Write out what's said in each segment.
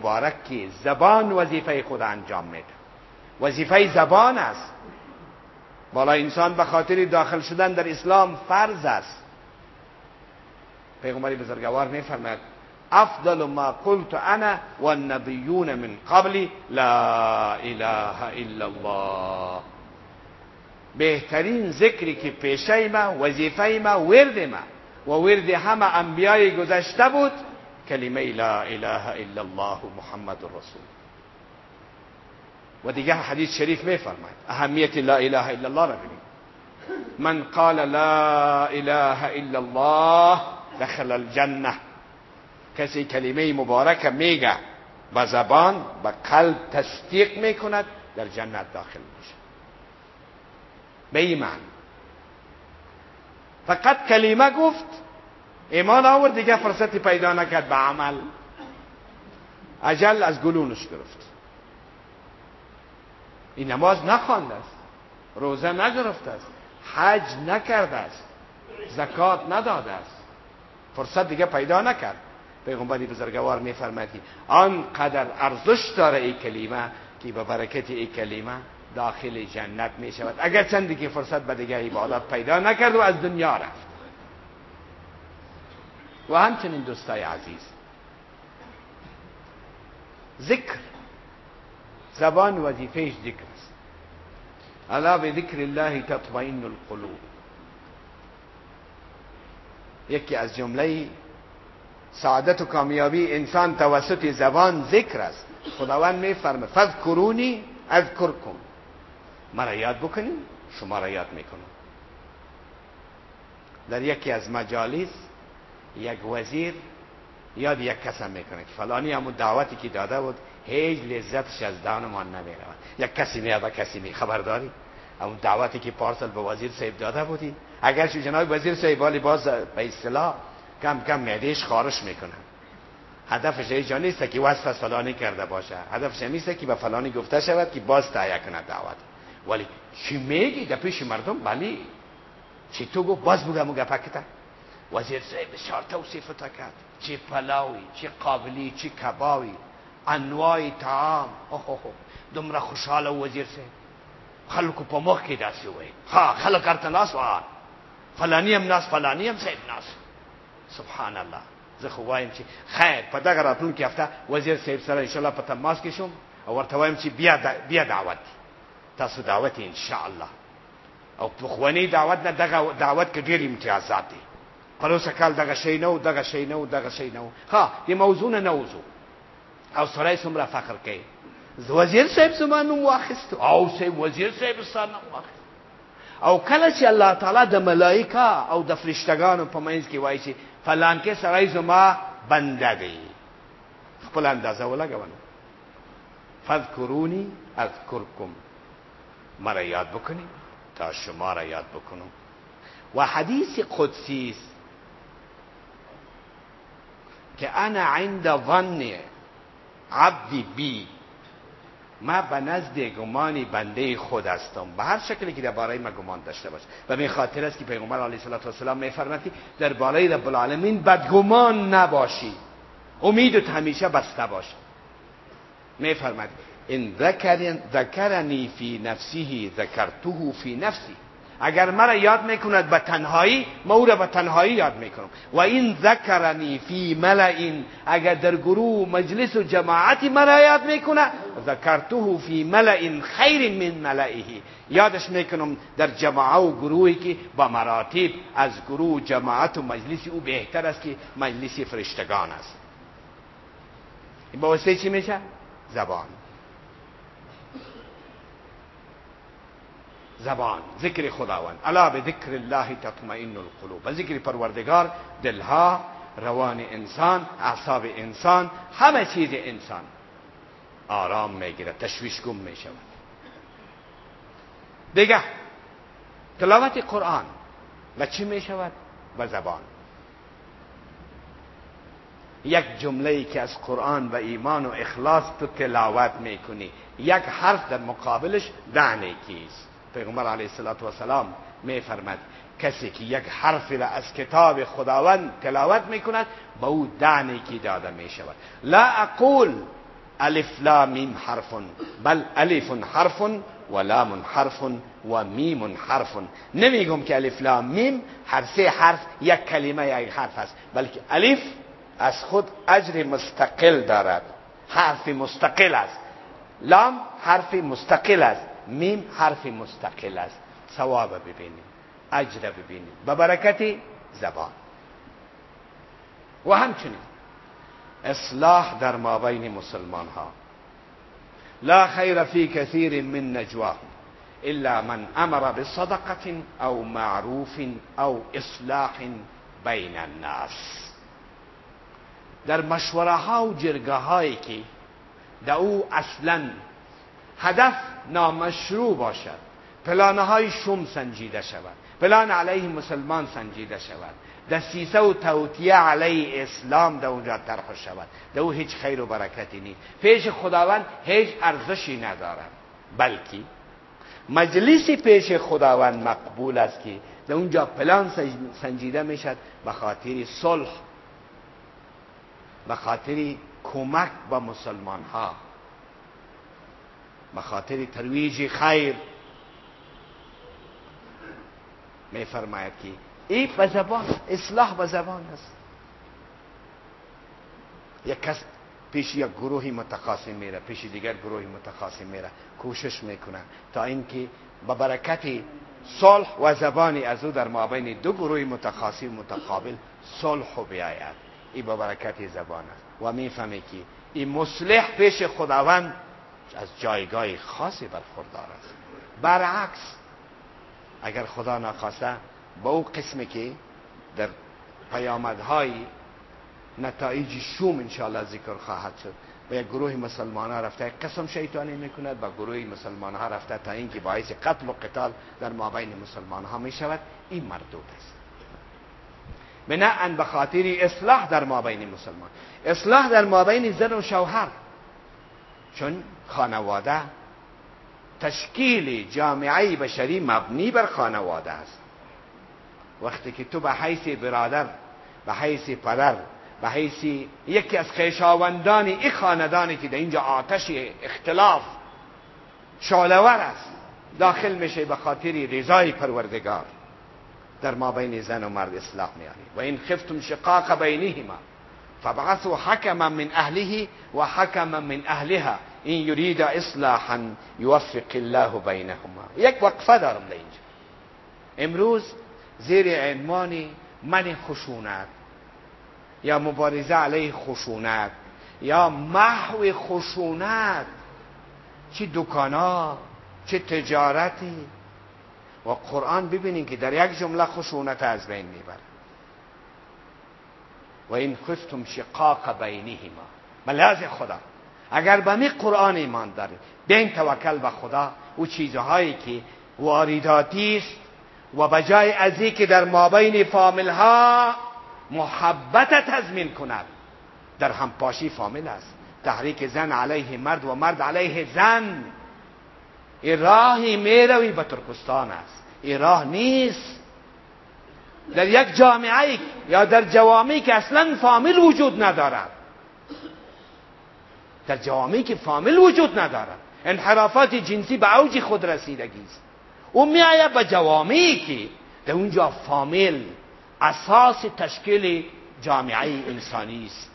مبارک که زبان وظیفه خود انجام میده. وظیفه زبان است. بالا انسان به خاطر داخل شدن در اسلام فرض است. پیغمبر بزرگوار میفرماید افضل ما قلت انا والنبیون من قبلی لا اله الا الله. بهترین ذکری که پیشه ما، وظیفه ما، ورد ما و ورد همه انبیای گذشته بود کلمه لا اله الا الله محمد رسول. و دیگه حدیث شریف میفرماید اهمیت لا اله الا الله را ببینید. من قال لا اله الا الله دخل الجنه. کسی کلمه مبارک میگه با زبان، با قلب تصدیق میکند، در جنت داخل میشه. به ایمان فقط کلمه گفت، ایمان آورد، دیگه فرصتی پیدا نکرد به عمل. اجل از گلونش گرفت. این نماز نخوانده است، روزه نگرفته است، حج نکرده است، زکات نداده است، فرصت دیگه پیدا نکرد. پیغمبری بزرگوار میفرماید آنقدر ارزش داره این کلمه که به برکت این کلمه داخل جنت می شود، اگر چندی که فرصت به دیگه عبادت پیدا نکرد و از دنیا رفت. و همچنین دوستای عزیز، ذکر، زبان وظیفهش ذکر است. الا بذکر الله تطمئن القلوب. یکی از جمله سعادت و کامیابی انسان توسط زبان ذکر است. خداوند میفرماید فذکرونی اذکرکم. مرا یاد بکنین شما را یاد میکنم. در یکی از مجالس یک وزیر یاد یک کس میکنه که فلانی همون دعوتی که داده بود هیچ لذتش از دهانمان نمیرود. یک کسی میاد کسی می خبرداری همون دعوتی که پارسال به وزیر صاحب داده بودی، اگر شو جناب وزیر صاحب ولی باز به اصطلاح کم کم معدهش خارش میکنه. هدفش اینجا نیست که وصف از فلانی کرده باشه، هدفش نیست که به فلانی گفته شود که باز تهیه کنه دعوت. ولی چی میگی در پیش مردم؟ بلی چی تو گفت باز بگم گپکتا. وزیر صاحب بسیار توصیف تا کرد، چی پلاوی، چی قابلی، چی کبابی، انواع طعام. دمره خوشحال وزیر صاحب. خلکو په مخ کې داسې وای، ها خلک ارته ناس وان، فلانی هم ناس، فلانی هم صاحب ناس. سبحان الله. زه خو وایم چې خیر په دغه راتلونکي هفته وزیر صاحب سره ان شاء الله په تماس کې شم او ورته وایم چې بیا دعوت تاسو دعوت ان شاء الله. او په خوانی دعوت نه دغه دعوت کې ډېر امتیازات دي. پروسه کال دغه شی نو، دغه شی نو، دغه شی نو. ها دې موضوع نه نوزو او سره څومره فخر کوي. وزیر صاحب زمانو واخست او صاحب وزیر صاحب ستانه واخست. او کله چې الله تعالی د ملائکه او د فرشتگانو په منځ کې وایي چې فلان کې سړی زما بنده دی، خپل اندازه ولګونه. فذکرونی اذکرکم. مرا یاد بکنی تا شما را یاد بکنم. و حدیث قدسی است که انا عند ظن عبدی بی. ما به نزد گمان بنده خود هستم، به هر شکلی که درباره ما گمان داشته باشه. و به خاطر است که پیغمبر علیه السلام میفرماید درباره رب العالمین بدگمان نباشی، امیدت همیشه بسته باشه. میفرماید ان ذکرنی فی نفسه ذکرته فی نفسی. اگر مرا یاد میکند به تنهایی، ما او را به تنهایی یاد میکنم. و این ذکرنی فی ملئ، اگر در گروه مجلس و جماعتی مرا یاد میکنه، ذکرته فی ملئ خیر من ملئه، یادش میکنم در جماعت و گروهی که با مراتب از گروه جماعت و مجلس او بهتر است که مجلس فرشتگان است. این با واسطه چی میشه؟ زبان. زبان، ذکر خداوند. الا بذکر الله تطمئن القلوب. و ذکر پروردگار دلها، روان انسان، اعصاب انسان، همه چیز انسان آرام میگیرد، تشویش گم میشود. دیگه تلاوت قرآن و چی میشود؟ و زبان. یک جمله‌ای که از قرآن و ایمان و اخلاص تو تلاوت میکنی، یک حرف در مقابلش 10 نیکی است. پیغمبر علیه السلام میفرماد کسی که یک حرف را از کتاب خداوند تلاوت میکند به او 10 نیکی داده میشود. لا اقول الف لام میم حرف، بل الف حرف و لام حرف و میم حرف. نمیگم که الف لام میم هر سه حرف یک کلمه یک حرف است، بلکه الف از خود اجر مستقل دارد، حرف مستقل است. لام حرف مستقل است، میم حرف مستقل است. ثواب ببینید، اجر ببینید به برکت زبان. و همچنین اصلاح در مابین مسلمان ها. لا خیر فی کثیر من نجواهم الا من امر بصدقه او معروف او اصلاح بین الناس. در مشوره ها و جرگه هایی که در او اصلا هدف نامشروع باشد، پلان های شوم سنجیده شود، پلان علیه مسلمان سنجیده شود، دسیسه و توطیه علیه اسلام در اونجا طرح شود، در او هیچ خیر و برکتی نیست، پیش خداوند هیچ ارزشی ندارد. بلکه مجلسی پیش خداوند مقبول است که در اونجا پلان سنجیده میشد به خاطر صلح، به خاطر کمک به مسلمان ها، به خاطر ترویج خیر. می فرماید که این به زبان، اصلاح به زبان است. یک کس پیش یک گروهی متخاصم میره، پیش دیگر گروهی متخاصم میره، کوشش میکنه تا اینکه به برکت صلح و زبانی از او در مابین دو گروه متخاصم متقابل صلح بیاید. این به برکت زبان است. و میفهمی که این مصلح پیش خداوند از جایگاه خاصی برخوردار است. برعکس اگر خدا نخواسته با او قسمی که در پیامدهای نتایج شوم انشاءالله ذکر خواهد شد، و یک گروه مسلمان ها رفته قسم شیطانی میکند، با گروه مسلمان ها رفته تا اینکه باعث قتل و قتال در مابین مسلمان ها می شود. این مردود است. بناء به خاطر اصلاح در مابین مسلمان، اصلاح در مابین زن و شوهر، چون خانواده تشکیل جامعه بشری مبنی بر خانواده است. وقتی که تو به حیث برادر، به حیث پدر، به حیث یکی از خویشاوندان این خاندانی که در اینجا آتش اختلاف شعله‌ور است داخل میشه، به خاطر رضای پروردگار در مابین زن و مرد اصلاح میاری. و این خفتم شقاق بینهما فبعثوا حکما من اهله و حکما من اهلها این یرید اصلاحا یوفق الله بینهما. یک وقفه دارم در اینجا. امروز زیر عنوان من خشونت یا مبارزه علیه خشونت یا محو خشونت، چه دکانا چه تجارتی، و قرآن ببینین که در یک جمله خشونت از بین میبره. و این خفتم شقاق بینهما. بلاز خدا اگر به می قرآن ایمان دارید، بین توکل به خدا و چیزهایی که وارداتی است و بجای از این که در مابین فامیل ها محبت تضمین کند، در همپاشی فامیل است. تحریک زن علیه مرد و مرد علیه زن، این راهی میروی به ترکستان است. این راه نیست. در یک جامعه یا در جوامعی که اصلا فامیل وجود ندارد، در جوامعی که فامیل وجود ندارد، انحرافات جنسی به اوج خود رسیدگی است. او میآید به جوامعی که در اونجا فامیل اساس تشکیل جامعه انسانی است.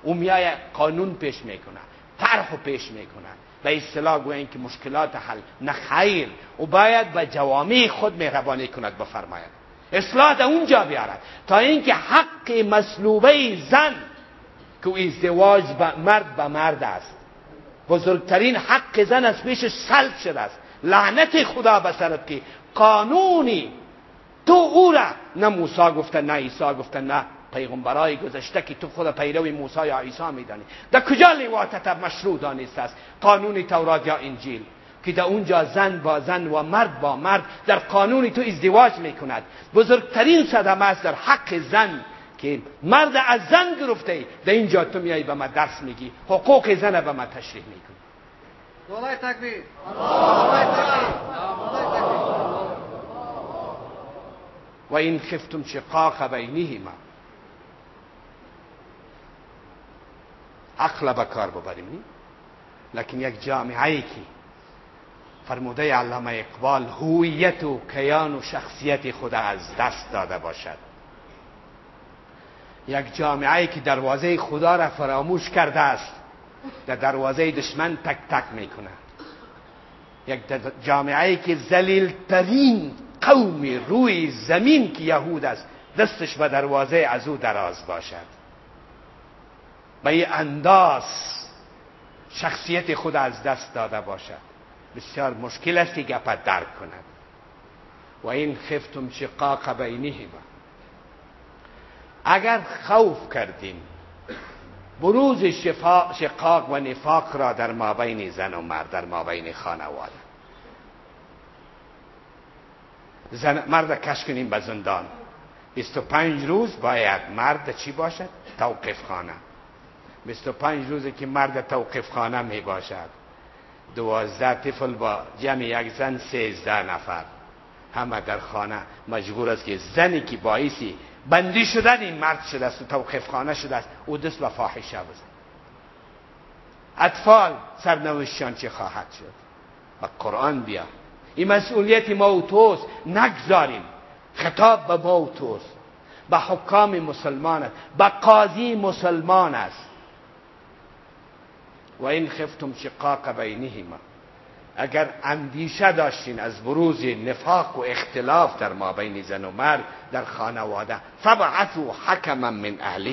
او میآید قانون پیش میکنه، طرح پیش میکنه، به اصطلاح گوییم که مشکلات حل نه خیر. او باید به جوامع خود مهربانی کند، بفرماید اصلاح در اونجا بیارد تا اینکه حق مسلوبه زن که ازدواج مرد به مرد است، بزرگترین حق زن از پیشش سلب شده است. لعنت خدا به سرت که قانونی تو او را، نه موسی گفته نه عیسی گفته نه پیغمبرای گذشته که تو خود پیروی موسی یا عیسی میدانی، در کجا لواطت مشروع دانسته است؟ قانون تورات یا انجیل که در اونجا زن با زن و مرد با مرد در قانون تو ازدواج میکند. بزرگترین صدمه است در حق زن که مرد از زن گرفته. در اینجا تو میای به ما درس میگی، حقوق زن به ما تشریح میکنی. والله تکبیر، والله تکبیر، والله تکبیر. و این خفتم شقاق بینهما، عقل به کار ببریم. لکن یک جامعه‌ای که فرموده علامه اقبال هویت و کیان و شخصیت خود از دست داده باشد، یک جامعه‌ای که دروازه خدا را فراموش کرده است، در دروازه دشمن تک تک میکنه، یک جامعه‌ای که ذلیل‌ترین قوم روی زمین که یهود است دستش به دروازه از او دراز باشد، به این انداز شخصیت خود از دست داده باشد، بسیار مشکل است که گپ درک کند. و این خفتم شقاق بینهما، اگر خوف کردیم بروز شقاق و نفاق را در مابین زن و مرد، در مابین خانواده، مرد کش کنیم به زندان 25 روز باید مرد چی باشد؟ توقیف خانه. 25 روزی که مرد توقیف خانه می باشد، 12 طفل با جمع یک زن 13 نفر همه در خانه مجبور است که زنی که باعثی بندی شدن این مرد شده است و توقیف خانه شده است او دست به فاحشه بزن. اطفال سرنوشتشان چه خواهد شد؟ و قرآن بیا این مسئولیت ما و توست، نگذاریم. خطاب به ما و توست، به حکام مسلمان است، به قاضی مسلمان است. و این خفتم شقاق بینهما، اگر اندیشه داشتین از بروز نفاق و اختلاف در مابین زن و مرد در خانواده، فبعثوا حکما من اهله